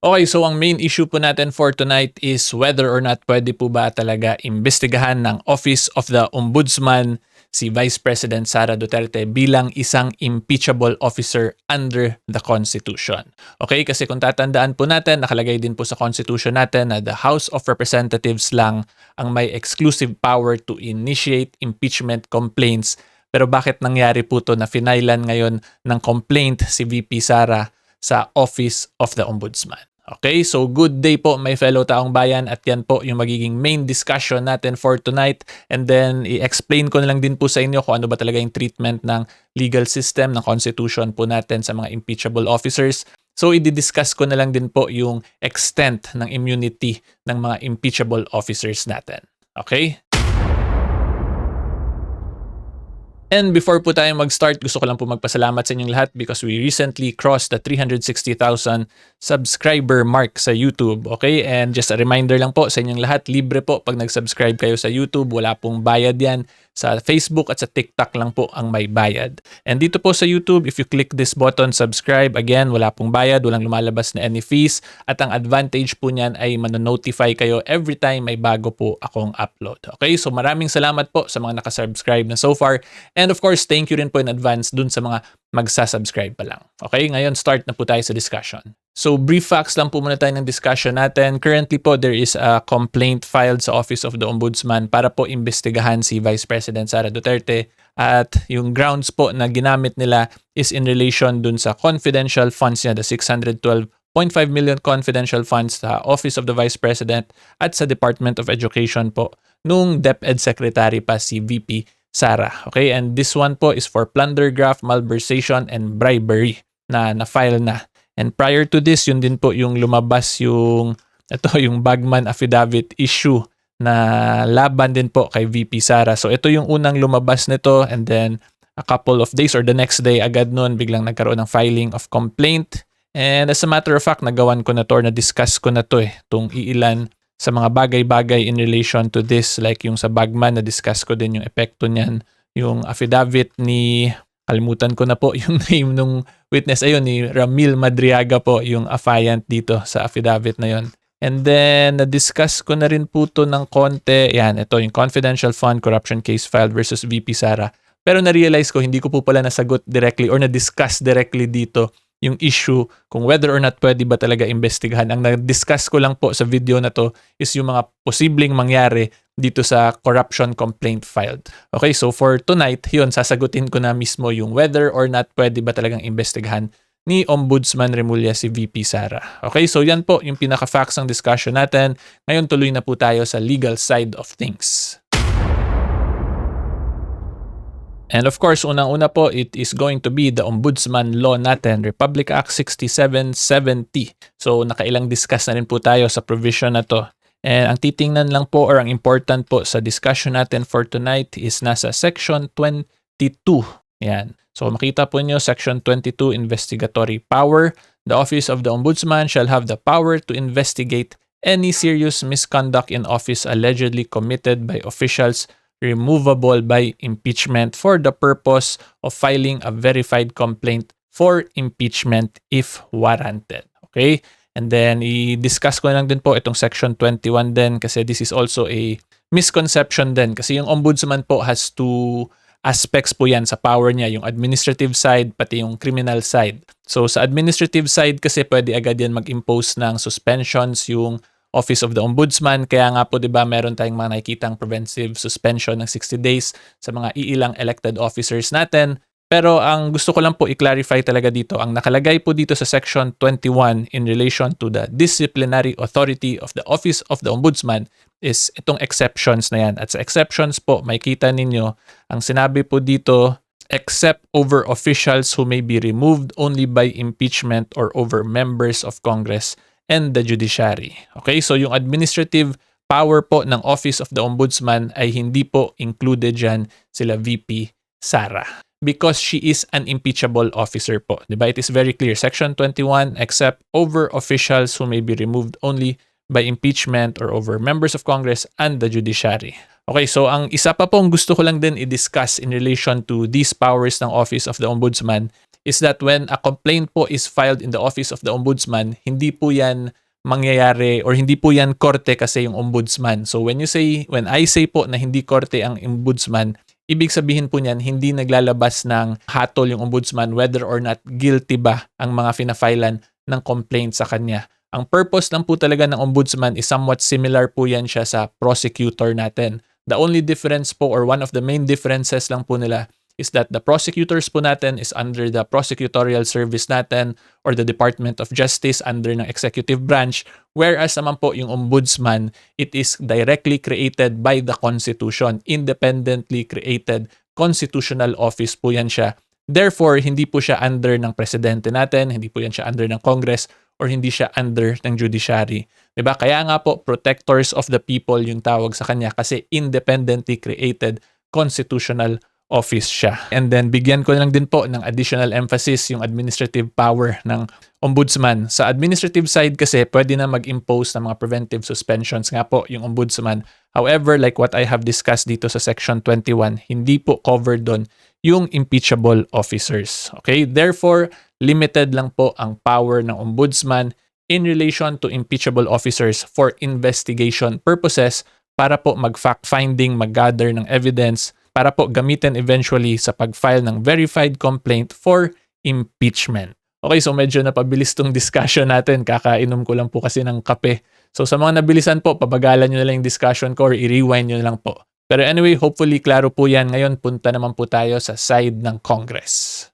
Okay, so ang main issue po natin for tonight is whether or not pwede po ba talaga imbestigahan ng Office of the Ombudsman si Vice President Sara Duterte bilang isang impeachable officer under the Constitution. Okay, kasi kung tatandaan po natin, nakalagay din po sa Constitution natin na the House of Representatives lang ang may exclusive power to initiate impeachment complaints. Pero bakit nangyari po to na finailan ngayon ng complaint si VP Sara sa Office of the Ombudsman? Okay, so good day po my fellow taong bayan, at yan po yung magiging main discussion natin for tonight, and then i-explain ko na lang din po sa inyo kung ano ba talaga yung treatment ng legal system, ng constitution po natin sa mga impeachable officers. So i-discuss ko na lang din po yung extent ng immunity ng mga impeachable officers natin. Okay? And before po tayo mag-start, gusto ko lang po magpasalamat sa inyong lahat because we recently crossed the 360,000 subscriber mark sa YouTube. Okay? And just a reminder lang po sa inyong lahat, libre po pag nag-subscribe kayo sa YouTube. Wala pong bayad yan. Sa Facebook at sa TikTok lang po ang may bayad. And dito po sa YouTube, if you click this button, subscribe, again, wala pong bayad, walang lumalabas na any fees. At ang advantage po niyan ay manonotify kayo every time may bago po akong upload. Okay? So maraming salamat po sa mga nakasubscribe na so far. And of course, thank you rin po in advance dun sa mga magsasubscribe pa lang. Okay? Ngayon, start na po tayo sa discussion. So brief facts lang po muna tayo ng discussion natin. Currently po, there is a complaint filed sa Office of the Ombudsman para po imbestigahan si Vice President Sara Duterte. At yung grounds po na ginamit nila is in relation dun sa confidential funds niya, the 612.5 million confidential funds sa Office of the Vice President at sa Department of Education po nung DepEd Secretary pa si VP Sara. Okay, and this one po is for plunder, graft, malversation, and bribery na na-file na. And prior to this, yun din po yung lumabas yung Bagman affidavit issue na laban din po kay VP Sara. So ito yung unang lumabas nito, and then a couple of days or the next day agad nun, biglang nagkaroon ng filing of complaint. And as a matter of fact, nagawan ko na to or na-discuss ko na to itong iilan sa mga bagay-bagay in relation to this, like yung sa Bagman, na-discuss ko din yung epekto niyan. Yung affidavit ni, kalimutan ko na po yung name nung witness, ayun, ni Ramil Madriaga po, yung affiant dito sa affidavit na yun. And then, na-discuss ko na rin po to ng konti. Yan, ito yung confidential fund corruption case filed versus VP Sara. Pero na-realize ko, hindi ko po pala nasagot directly or na-discuss directly dito yung issue kung whether or not pwede ba talaga investigahan. Ang na-discuss ko lang po sa video na to is yung mga posibleng mangyari dito sa corruption complaint filed. Okay, so for tonight, yun, sasagutin ko na mismo yung whether or not pwede ba talagang investigahan ni Ombudsman Remulla si VP Sara. Okay, so yan po yung pinaka-facts ng discussion natin. Ngayon tuloy na po tayo sa legal side of things. And of course, unang-una po, it is going to be the Ombudsman Law natin, Republic Act 6770. So nakailang discuss na rin po tayo sa provision na to. And ang titingnan lang po or ang important po sa discussion natin for tonight is nasa Section 22. Yan. So makita po niyo Section 22, Investigatory Power. The Office of the Ombudsman shall have the power to investigate any serious misconduct in office allegedly committed by officials removable by impeachment for the purpose of filing a verified complaint for impeachment if warranted. Okay? And then, i-discuss ko lang din po itong Section 21 din kasi this is also a misconception din kasi yung Ombudsman po has two aspects po yan sa power niya, yung administrative side pati yung criminal side. So, sa administrative side kasi pwede agad yan mag-impose ng suspensions yung Office of the Ombudsman. Kaya nga po, di ba, meron tayong mga nakikitang preventive suspension ng 60 days sa mga iilang elected officers natin. Pero ang gusto ko lang po i-clarify talaga dito, ang nakalagay po dito sa Section 21 in relation to the disciplinary authority of the Office of the Ombudsman is itong exceptions na yan. At sa exceptions po, makikita ninyo, ang sinabi po dito, except over officials who may be removed only by impeachment or over members of Congress and the judiciary. Okay, so yung administrative power po ng Office of the Ombudsman ay hindi po included dyan sila VP Sara because she is an impeachable officer po. Diba? It is very clear. Section 21, except over officials who may be removed only by impeachment or over members of Congress and the judiciary. Okay, so ang isa pa pong gusto ko lang din i-discuss in relation to these powers ng Office of the Ombudsman is that when a complaint po is filed in the office of the ombudsman, hindi po yan mangyayari or hindi po yan korte kasi yung ombudsman. So when I say po na hindi korte ang ombudsman, ibig sabihin po niyan, hindi naglalabas ng hatol yung ombudsman whether or not guilty ba ang mga fina-filean ng complaint sa kanya. Ang purpose lang po talaga ng ombudsman is somewhat similar po yan siya sa prosecutor natin. The only difference po or one of the main differences lang po nila is that the prosecutors po natin is under the prosecutorial service natin or the Department of Justice under ng executive branch, whereas naman po yung ombudsman, it is directly created by the Constitution, independently created constitutional office po yan siya. Therefore, hindi po siya under ng presidente natin, hindi po yan siya under ng Congress, or hindi siya under ng judiciary. Diba? Kaya nga po, protectors of the people yung tawag sa kanya kasi independently created constitutional office siya. And then bigyan ko lang din po ng additional emphasis yung administrative power ng ombudsman. Sa administrative side kasi pwede na mag-impose ng mga preventive suspensions nga po yung ombudsman. However, like what I have discussed dito sa section 21, hindi po covered doon yung impeachable officers. Okay? Therefore, limited lang po ang power ng ombudsman in relation to impeachable officers for investigation purposes para po mag-fact-finding, mag-gather ng evidence, para po gamitin eventually sa pag-file ng verified complaint for impeachment. Okay, so medyo napabilis tong discussion natin. Kakainom ko lang po kasi ng kape. So sa mga nabilisan po, pabagalan nyo na lang yung discussion ko or i-rewind nyo na lang po. Pero anyway, hopefully klaro po yan. Ngayon, punta naman po tayo sa side ng Congress.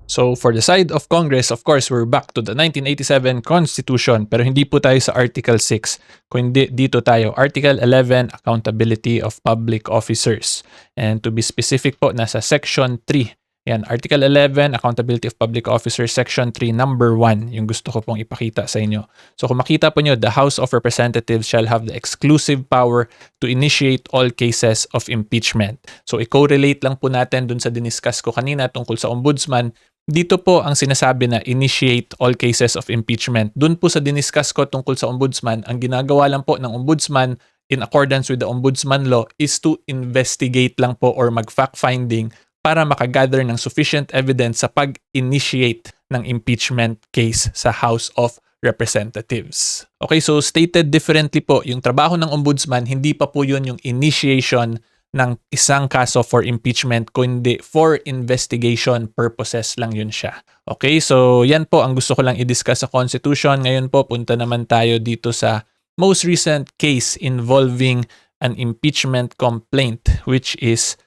So for the side of Congress, of course, we're back to the 1987 Constitution, pero hindi po tayo sa Article 6, kundi dito tayo, Article 11, Accountability of Public Officers. And to be specific po, nasa Section 3. Yan, Article 11, Accountability of Public Officers, Section 3, number 1, yung gusto ko pong ipakita sa inyo. So kung makita po nyo, the House of Representatives shall have the exclusive power to initiate all cases of impeachment. So i-correlate lang po natin dun sa diniscuss ko kanina tungkol sa ombudsman. Dito po ang sinasabi na initiate all cases of impeachment. Dun po sa diniscuss ko tungkol sa ombudsman, ang ginagawa lang po ng ombudsman in accordance with the ombudsman law is to investigate lang po or mag-fact-finding para makagather ng sufficient evidence sa pag-initiate ng impeachment case sa House of Representatives. Okay, so stated differently po, yung trabaho ng ombudsman, hindi pa po yun yung initiation ng isang kaso for impeachment, kundi for investigation purposes lang yun siya. Okay, so yan po ang gusto ko lang i-discuss sa Constitution. Ngayon po, punta naman tayo dito sa most recent case involving an impeachment complaint, which is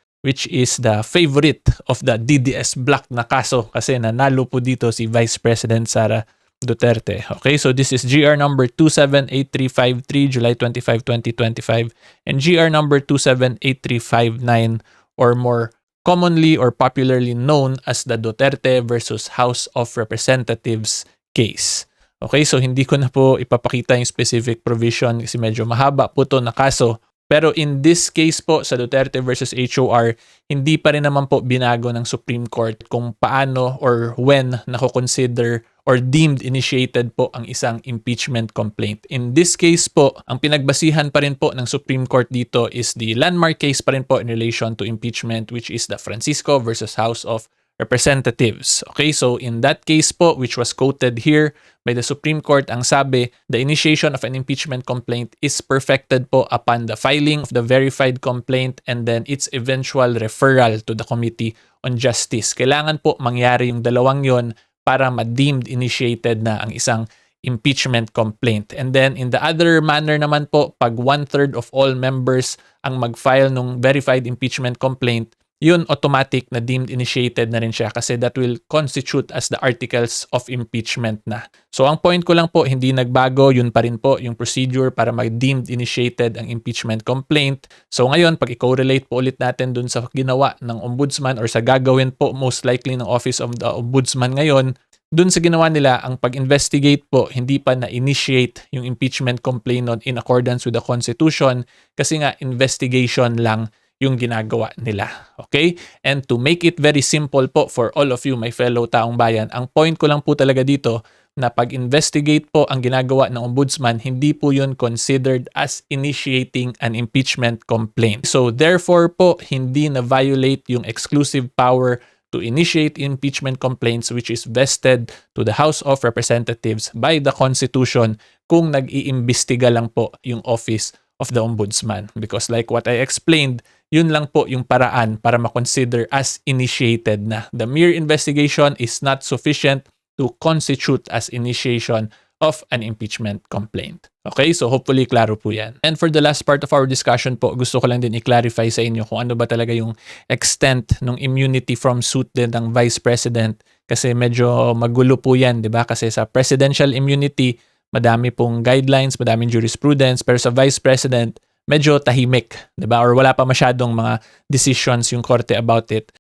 the favorite of the DDS Black na kaso kasi nanalo po dito si Vice President Sara Duterte. Okay, so this is GR number 278353, July 25, 2025, and GR number 278359, or more commonly or popularly known as the Duterte versus House of Representatives case. Okay, so hindi ko na po ipapakita yung specific provision kasi medyo mahaba po to na kaso. Pero in this case po sa Duterte versus HOR, hindi pa rin naman po binago ng Supreme Court kung paano or when nako-consider or deemed initiated po ang isang impeachment complaint. In this case po, ang pinagbasihan pa rin po ng Supreme Court dito is the landmark case pa rin po in relation to impeachment, which is the Francisco versus House of Representatives. Okay, so in that case po, which was quoted here by the Supreme Court, ang sabi, the initiation of an impeachment complaint is perfected po upon the filing of the verified complaint and then its eventual referral to the Committee on Justice. Kailangan po mangyari yung dalawang yon para ma-deemed initiated na ang isang impeachment complaint. And then in the other manner naman po, pag 1/3 of all members ang mag-file ng verified impeachment complaint, yun automatic na deemed initiated na rin siya kasi that will constitute as the articles of impeachment na. So ang point ko lang po, hindi nagbago, yun pa rin po yung procedure para mag-deemed initiated ang impeachment complaint. So ngayon, pag i-correlate po ulit natin dun sa ginawa ng ombudsman or sa gagawin po most likely ng Office of the Ombudsman ngayon, dun sa ginawa nila, ang pag-investigate po, hindi pa na-initiate yung impeachment complaint in accordance with the Constitution kasi nga investigation lang yung ginagawa nila. Okay? And to make it very simple po for all of you, my fellow taong bayan, ang point ko lang po talaga dito na pag-investigate po ang ginagawa ng ombudsman, hindi po yun considered as initiating an impeachment complaint. So therefore po, hindi na-violate yung exclusive power to initiate impeachment complaints which is vested to the House of Representatives by the Constitution kung nag-iimbestiga lang po yung Office of the Ombudsman. Because like what I explained, yun lang po yung paraan para makonsider as initiated na. The mere investigation is not sufficient to constitute as initiation of an impeachment complaint. Okay, so hopefully klaro po yan. And for the last part of our discussion po, gusto ko lang din i-clarify sa inyo kung ano ba talaga yung extent ng immunity from suit din ng Vice President kasi medyo magulo po yan, di ba? Kasi sa presidential immunity, madami pong guidelines, madaming jurisprudence, pero sa Vice President, medyo tahimik, di ba? Or wala pa masyadong mga decisions yung korte about it.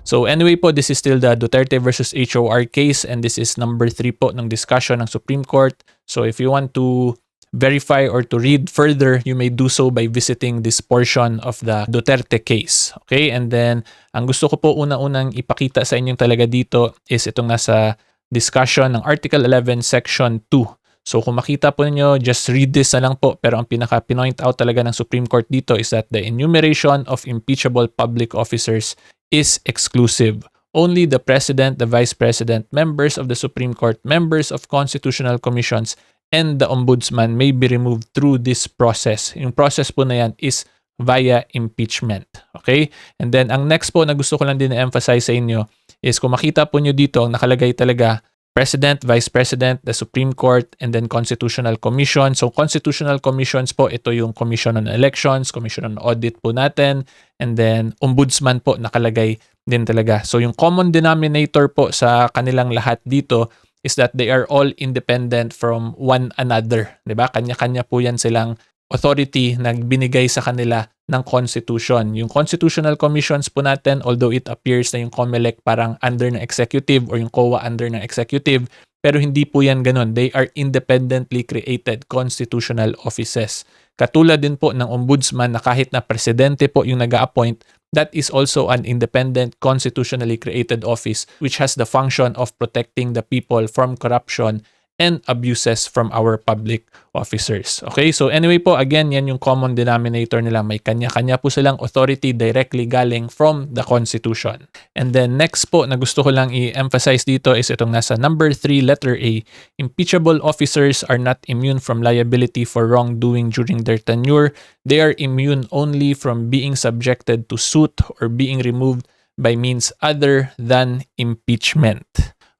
So anyway po, this is still the Duterte versus HOR case and this is number 3 po ng discussion ng Supreme Court. So if you want to verify or to read further, you may do so by visiting this portion of the Duterte case. Okay? And then, ang gusto ko po una-unang ipakita sa inyong talaga dito is itong nasa discussion ng Article 11, Section 2. So kung makita po ninyo, just read this na lang po. Pero ang pinaka-pinoint out talaga ng Supreme Court dito is that the enumeration of impeachable public officers is exclusive. Only the President, the Vice President, members of the Supreme Court, members of constitutional commissions, and the Ombudsman may be removed through this process. Yung process po na yan is via impeachment. Okay? And then, ang next po na gusto ko lang din na-emphasize sa inyo is kung makita po nyo dito, ang nakalagay talaga, President, Vice President, the Supreme Court, and then Constitutional Commission. So, Constitutional Commissions po, ito yung Commission on Elections, Commission on Audit po natin, and then Ombudsman po nakalagay din talaga. So, yung common denominator po sa kanilang lahat dito is that they are all independent from one another. Diba? Kanya-kanya po yan silang authority na binigay sa kanila ng Constitution. Yung Constitutional Commissions po natin, although it appears na yung COMELEC parang under ng executive or yung COA under ng executive, pero hindi po yan ganun. They are independently created constitutional offices. Katulad din po ng Ombudsman na kahit na presidente po yung nag-a-appoint, that is also an independent constitutionally created office which has the function of protecting the people from corruption and abuses from our public officers. Okay, so anyway po, again, yan yung common denominator nila. May kanya-kanya po silang authority directly galing from the Constitution. And then next po na gusto ko lang i-emphasize dito is itong nasa number 3, letter A. Impeachable officers are not immune from liability for wrongdoing during their tenure. They are immune only from being subjected to suit or being removed by means other than impeachment.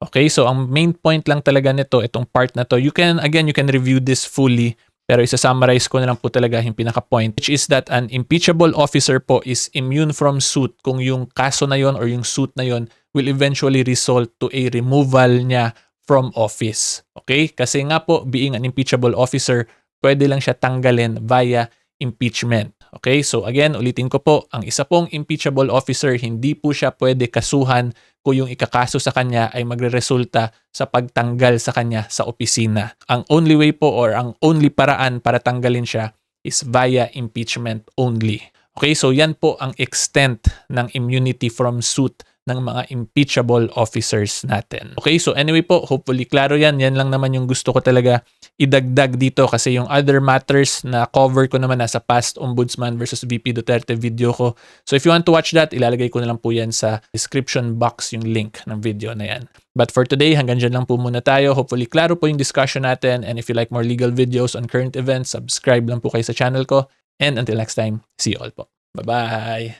Okay, so ang main point lang talaga nito, itong part na to, you can review this fully, pero isa-summarize ko na lang po talaga yung pinaka-point, which is that an impeachable officer po is immune from suit kung yung kaso na yon or yung suit na yon will eventually result to a removal niya from office. Okay, kasi nga po, being an impeachable officer, pwede lang siya tanggalin via impeachment. Okay, so again, ulitin ko po, ang isa pong impeachable officer, hindi po siya pwede kasuhan kung yung ikakaso sa kanya ay magreresulta sa pagtanggal sa kanya sa opisina. Ang only way po or ang only paraan para tanggalin siya is via impeachment only. Okay, so yan po ang extent ng immunity from suit ng mga impeachable officers natin. Okay, so anyway po, hopefully klaro yan. Yan lang naman yung gusto ko talaga idagdag dito kasi yung other matters na cover ko naman nasa past Ombudsman versus VP Duterte video ko. So if you want to watch that, ilalagay ko na lang po yan sa description box yung link ng video na yan. But for today, hanggang dyan lang po muna tayo. Hopefully klaro po yung discussion natin, and if you like more legal videos on current events, subscribe lang po kayo sa channel ko. And until next time, see you all po. Bye-bye!